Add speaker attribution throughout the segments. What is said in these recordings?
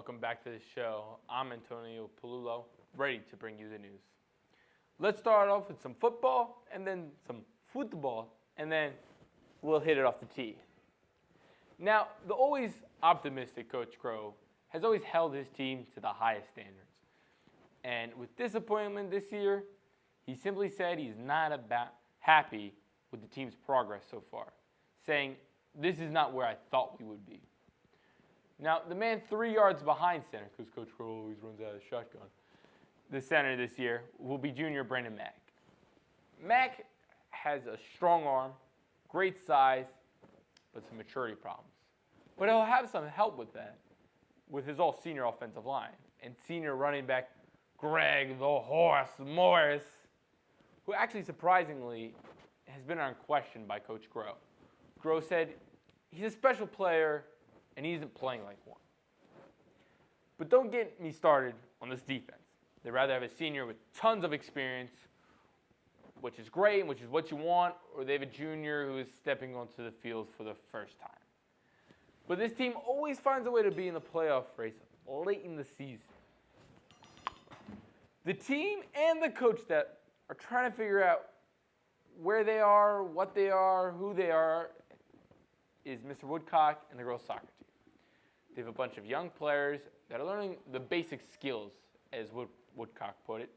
Speaker 1: Welcome back to the show. I'm Antonio Palullo, ready to bring you the news. Let's start off with some football, and then some football, and then we'll hit it off the tee. Now, the always optimistic Coach Crow has always held his team to the highest standards. And with disappointment this year, he simply said he's not happy with the team's progress so far, saying, "This is not where I thought we would be." Now, the man 3 yards behind center, because Coach Crow always runs out of the shotgun, the center this year will be junior Brandon Mack. Mack has a strong arm, great size, but some maturity problems. But he'll have some help with that, with his all-senior offensive line and senior running back Greg the Horse Morris, who actually surprisingly has been unquestioned by Coach Crow. Crow said he's a special player and he isn't playing like one. But don't get me started on this defense. They'd rather have a senior with tons of experience, which is great and which is what you want, or they have a junior who is stepping onto the field for the first time. But this team always finds a way to be in the playoff race late in the season. The team and the coach that are trying to figure out where they are, what they are, who they are, is Mr. Woodcock and the girls' soccer team. They have a bunch of young players that are learning the basic skills, as Woodcock put it.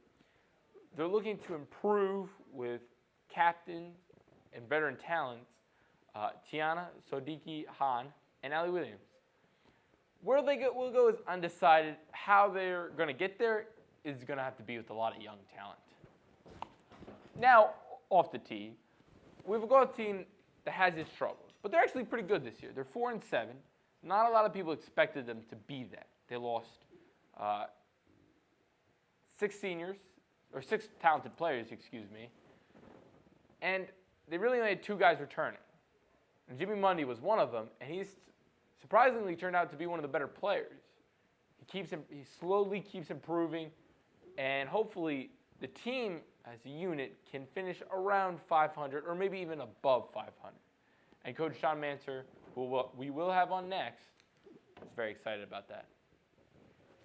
Speaker 1: They're looking to improve with captains and veteran talents, Tiana Sodiki Han and Allie Williams. Where they will go is undecided. How they're going to get there is going to have to be with a lot of young talent. Now, off the tee, we have a golf team that has its troubles, but they're actually pretty good this year. They're 4-7. Not a lot of people expected them to be that. They lost 6 talented players, and they really only had 2 guys returning. And Jimmy Mundy was one of them, and he's surprisingly turned out to be one of the better players. He slowly keeps improving, and hopefully the team as a unit can finish around 500 or maybe even above 500. And Coach Jon Manser, who we will have on next, is very excited about that.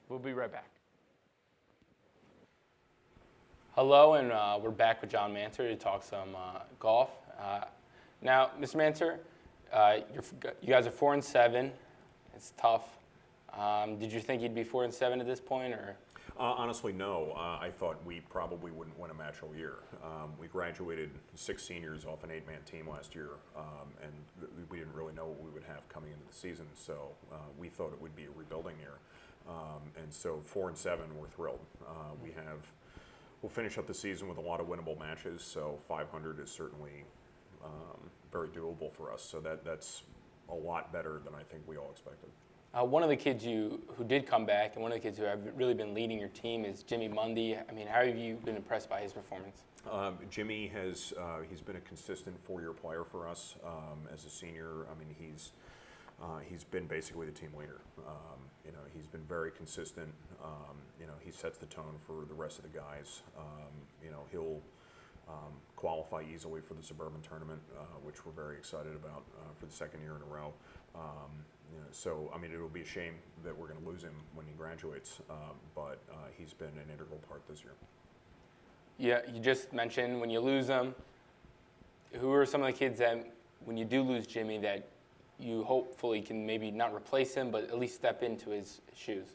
Speaker 1: We'll be right back. Hello, and we're back with Jon Manser to talk some golf. Now, Mr. Manser, you guys are 4-7. It's tough. Did you think you'd be 4-7 at this point, or?
Speaker 2: Honestly, no. I thought we probably wouldn't win a match all year. We graduated 6 seniors off an 8-man team last year, and we didn't really know what we would have coming into the season. So we thought it would be a rebuilding year. And so 4-7, we're thrilled. We'll finish up the season with a lot of winnable matches. So 500 is certainly very doable for us. So that's a lot better than I think we all expected.
Speaker 1: One of the kids who did come back, and one of the kids who have really been leading your team is Jimmy Mundy. I mean, how have you been impressed by his performance?
Speaker 2: Jimmy he's been a consistent 4-year player for us as a senior. I mean, he's been basically the team leader. He's been very consistent. He sets the tone for the rest of the guys. He'll qualify easily for the Suburban Tournament, which we're very excited about for the 2nd year in a row. So, I mean, it will be a shame that we're going to lose him when he graduates, but he's been an integral part this year.
Speaker 1: Yeah, you just mentioned when you lose him, who are some of the kids that, when you do lose Jimmy, that you hopefully can maybe not replace him, but at least step into his shoes?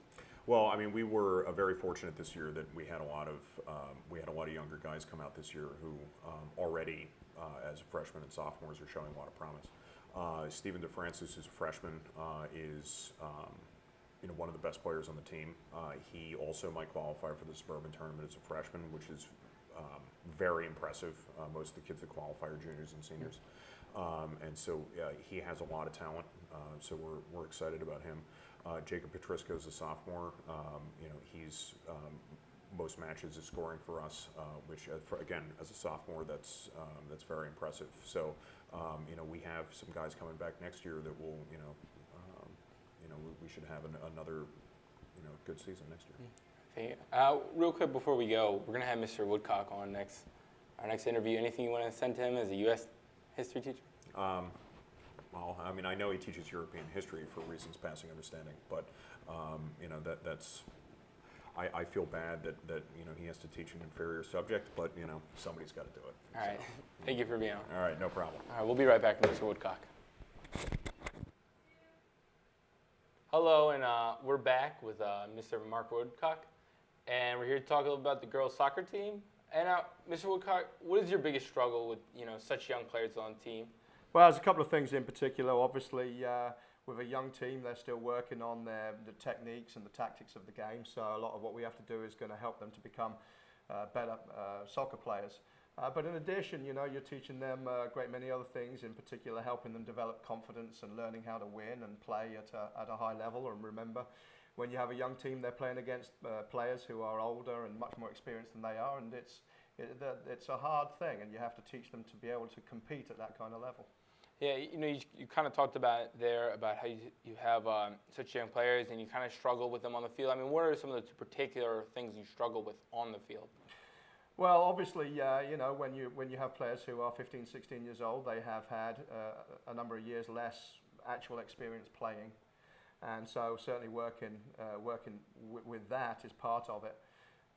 Speaker 2: Well, I mean, we were very fortunate this year that we had a lot of younger guys come out this year who already, as freshmen and sophomores, are showing a lot of promise. Stephen DeFrancis is a freshman, is one of the best players on the team. He also might qualify for the Suburban Tournament as a freshman, which is very impressive. Most of the kids that qualify are juniors and seniors. And so he has a lot of talent, so we're excited about him. Jacob Petrisco is a sophomore. He's most matches is scoring for us, which again, as a sophomore, that's very impressive. So, we have some guys coming back next year that will, we should have another, good season next year.
Speaker 1: Okay. Real quick before we go, we're gonna have Mr. Woodcock on our next interview. Anything you want to send to him as a U.S. history teacher?
Speaker 2: Well, Well, I mean, I know he teaches European history for reasons passing understanding, but you know, that's. I feel bad that you know, he has to teach an inferior subject, but you know, somebody's got to do it.
Speaker 1: All right. Thank you for being on.
Speaker 2: All right, no problem.
Speaker 1: All right, we'll be right back, Mr. Woodcock. Hello, and we're back with Mr. Mark Woodcock, and we're here to talk a little about the girls' soccer team. And Mr. Woodcock, what is your biggest struggle with such young players on the team?
Speaker 3: Well, there's a couple of things in particular. Obviously, with a young team, they're still working on the techniques and the tactics of the game. So a lot of what we have to do is going to help them to become better soccer players. But in addition, you know, you're teaching them a great many other things, in particular helping them develop confidence and learning how to win and play at a high level. And remember, when you have a young team, they're playing against players who are older and much more experienced than they are, and it's a hard thing, and you have to teach them to be able to compete at that kind of level.
Speaker 1: Yeah, you know, you kind of talked about there about how you have such young players and you kind of struggle with them on the field. I mean, what are some of the particular things you struggle with on the field?
Speaker 3: Well, obviously, you know, when you have players who are 15, 16 years old, they have had a number of years less actual experience playing, and so certainly working with that is part of it.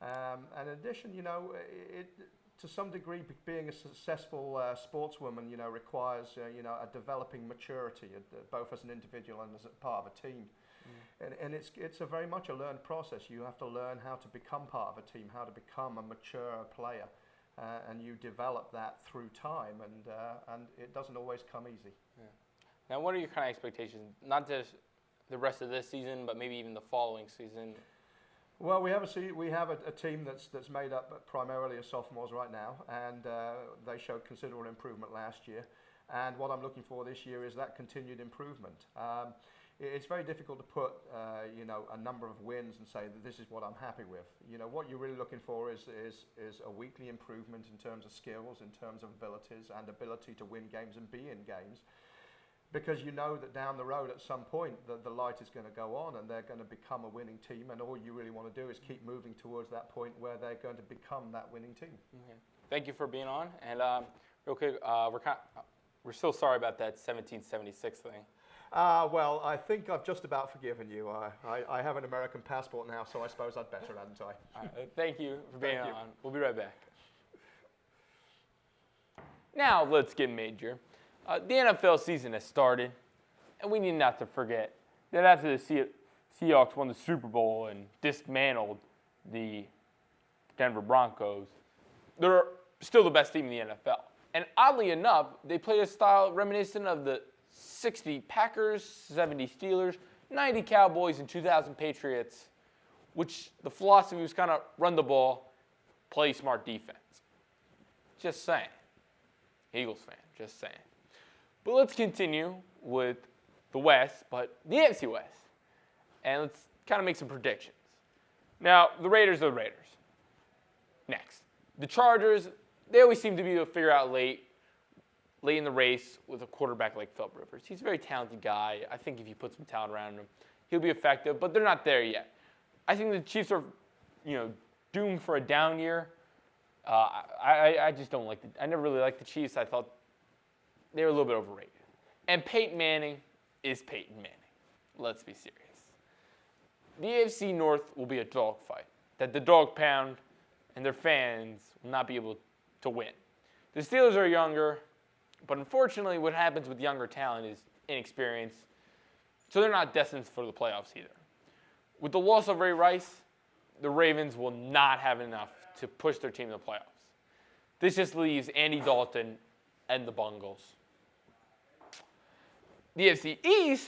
Speaker 3: And in addition, you know, to some degree, being a successful sportswoman, you know, requires you know, a developing maturity, both as an individual and as a part of a team. And it's a very much a learned process. You have to learn how to become part of a team, how to become a mature player, and you develop that through time, and it doesn't always come easy.
Speaker 1: Yeah. Now, what are your kind of expectations, not just the rest of this season, but maybe even the following season?
Speaker 3: Well, we have a team that's made up primarily of sophomores right now, and they showed considerable improvement last year. And what I'm looking for this year is that continued improvement. It's very difficult to put you know, a number of wins and say that this is what I'm happy with. You know, what you're really looking for is a weekly improvement in terms of skills, in terms of abilities, and ability to win games and be in games. Because you know that down the road at some point the light is going to go on and they're going to become a winning team, and all you really want to do is keep moving towards that point where they're going to become that winning team.
Speaker 1: Okay. Thank you for being on. And real quick, we're still sorry about that 1776 thing.
Speaker 3: Well, I think I've just about forgiven you. I have an American passport now, so I suppose I'd better, hadn't I?
Speaker 1: Thank you for being on. We'll be right back. Now let's get major. The NFL season has started, and we need not to forget that after the Seahawks won the Super Bowl and dismantled the Denver Broncos, they're still the best team in the NFL. And oddly enough, they play a style reminiscent of the 60 Packers, 70 Steelers, 90 Cowboys, and 2000 Patriots, which the philosophy was kind of run the ball, play smart defense. Just saying. Eagles fan, just saying. But let's continue with the West, but the AFC West. And let's kind of make some predictions. Now, the Raiders are the Raiders. Next. The Chargers, they always seem to be able to figure out late in the race with a quarterback like Philip Rivers. He's a very talented guy. I think if you put some talent around him, he'll be effective, but they're not there yet. I think the Chiefs are, you know, doomed for a down year. I just don't like I never really liked the Chiefs. I thought they were a little bit overrated. And Peyton Manning is Peyton Manning. Let's be serious. The AFC North will be a dogfight that the dog pound and their fans will not be able to win. The Steelers are younger, but unfortunately what happens with younger talent is inexperience, so they're not destined for the playoffs either. With the loss of Ray Rice, the Ravens will not have enough to push their team to the playoffs. This just leaves Andy Dalton and the Bungles. The AFC East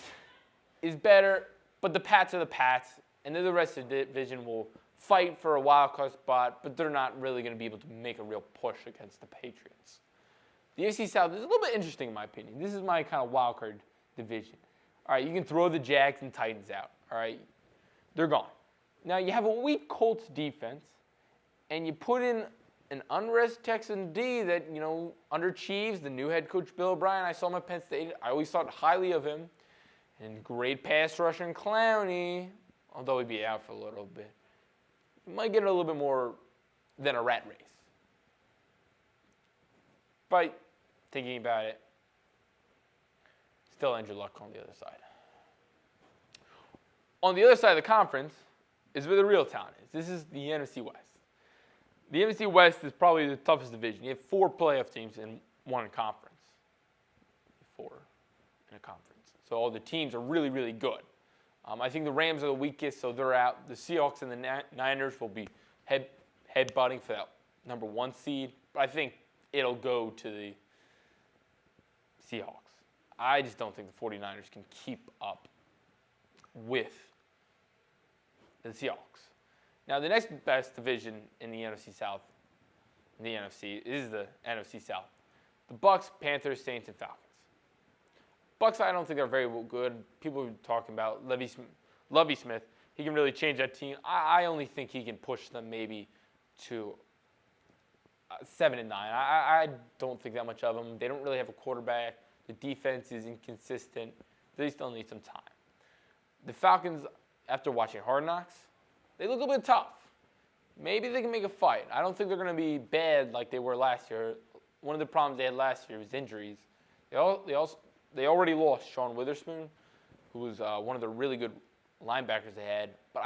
Speaker 1: is better, but the Pats are the Pats, and then the rest of the division will fight for a wild card spot, but they're not really going to be able to make a real push against the Patriots. The AFC South is a little bit interesting in my opinion. This is my kind of wild card division. All right, you can throw the Jags and Titans out. All right, they're gone. Now you have a weak Colts defense, and you put in an unrest Texan D that, you know, underachieves the new head coach Bill O'Brien. I saw him at Penn State. I always thought highly of him. And great pass rusher in Clowney, although he'd be out for a little bit. He might get a little bit more than a rat race. But thinking about it, still Andrew Luck on the other side. On the other side of the conference is where the real talent is. This is the NFC West. The NFC West is probably the toughest division. You have 4 playoff teams and 1 in conference. 4 in a conference. So all the teams are really, really good. I think the Rams are the weakest, so they're out. The Seahawks and the Niners will be headbutting for that number 1 seed. But I think it'll go to the Seahawks. I just don't think the 49ers can keep up with the Seahawks. Now, the next best division in the NFC South, in the NFC, is the NFC South. The Bucs, Panthers, Saints, and Falcons. Bucs, I don't think are very good. People are talking about Lovie Smith. He can really change that team. I only think he can push them maybe to 7-9. I don't think that much of them. They don't really have a quarterback. The defense is inconsistent. They still need some time. The Falcons, after watching Hard Knocks, they look a little bit tough. Maybe they can make a fight. I don't think they're going to be bad like they were last year. One of the problems they had last year was injuries. They already lost Sean Witherspoon, who was one of the really good linebackers they had. But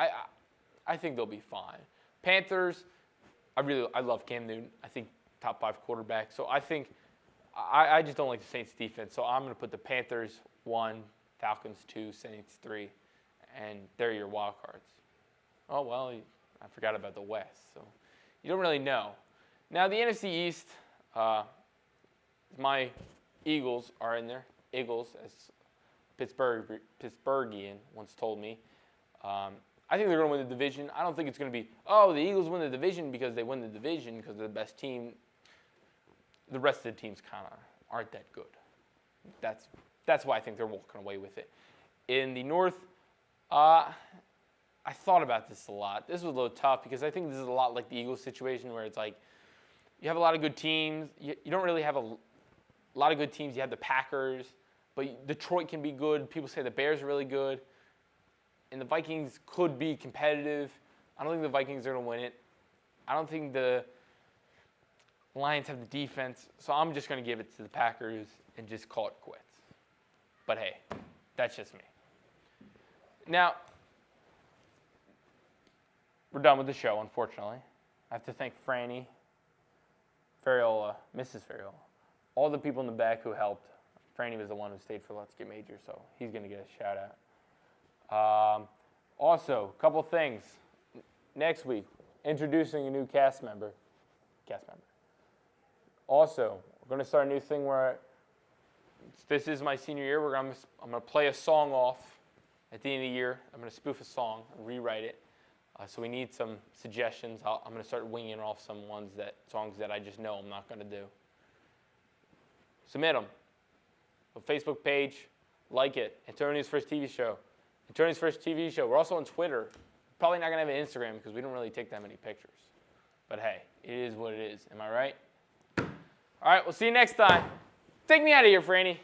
Speaker 1: I think they'll be fine. Panthers, I love Cam Newton. I think top 5 quarterback. So I just don't like the Saints defense. So I'm going to put the Panthers 1, Falcons 2, Saints 3, and they're your wild cards. Oh, well, I forgot about the West. So you don't really know. Now, the NFC East, my Eagles are in there. Eagles, as Pittsburghian once told me. I think they're going to win the division. I don't think it's going to be, the Eagles win the division because they win the division because they're the best team. The rest of the teams kind of aren't that good. That's why I think they're walking away with it. In the North, I thought about this a lot. This was a little tough because I think this is a lot like the Eagles situation where it's like you have a lot of good teams. You don't really have a lot of good teams. You have the Packers, but Detroit can be good. People say the Bears are really good. And the Vikings could be competitive. I don't think the Vikings are going to win it. I don't think the Lions have the defense. So I'm just going to give it to the Packers and just call it quits. But hey, that's just me. Now, we're done with the show, unfortunately. I have to thank Franny, Ferriola, Mrs. Ferriola, all the people in the back who helped. Franny was the one who stayed for Let's Get Major, so he's going to get a shout out. Also, a couple things. Next week, introducing a new cast member. Also, we're going to start a new thing where this is my senior year. I'm going to play a song off at the end of the year. I'm going to spoof a song, rewrite it. So we need some suggestions. I'm going to start winging off some songs that I just know I'm not going to do. Submit them. The Facebook page, like it. Antonio's First TV Show. Antonio's First TV Show. We're also on Twitter. Probably not going to have an Instagram because we don't really take that many pictures. But hey, it is what it is. Am I right? All right, we'll see you next time. Take me out of here, Franny.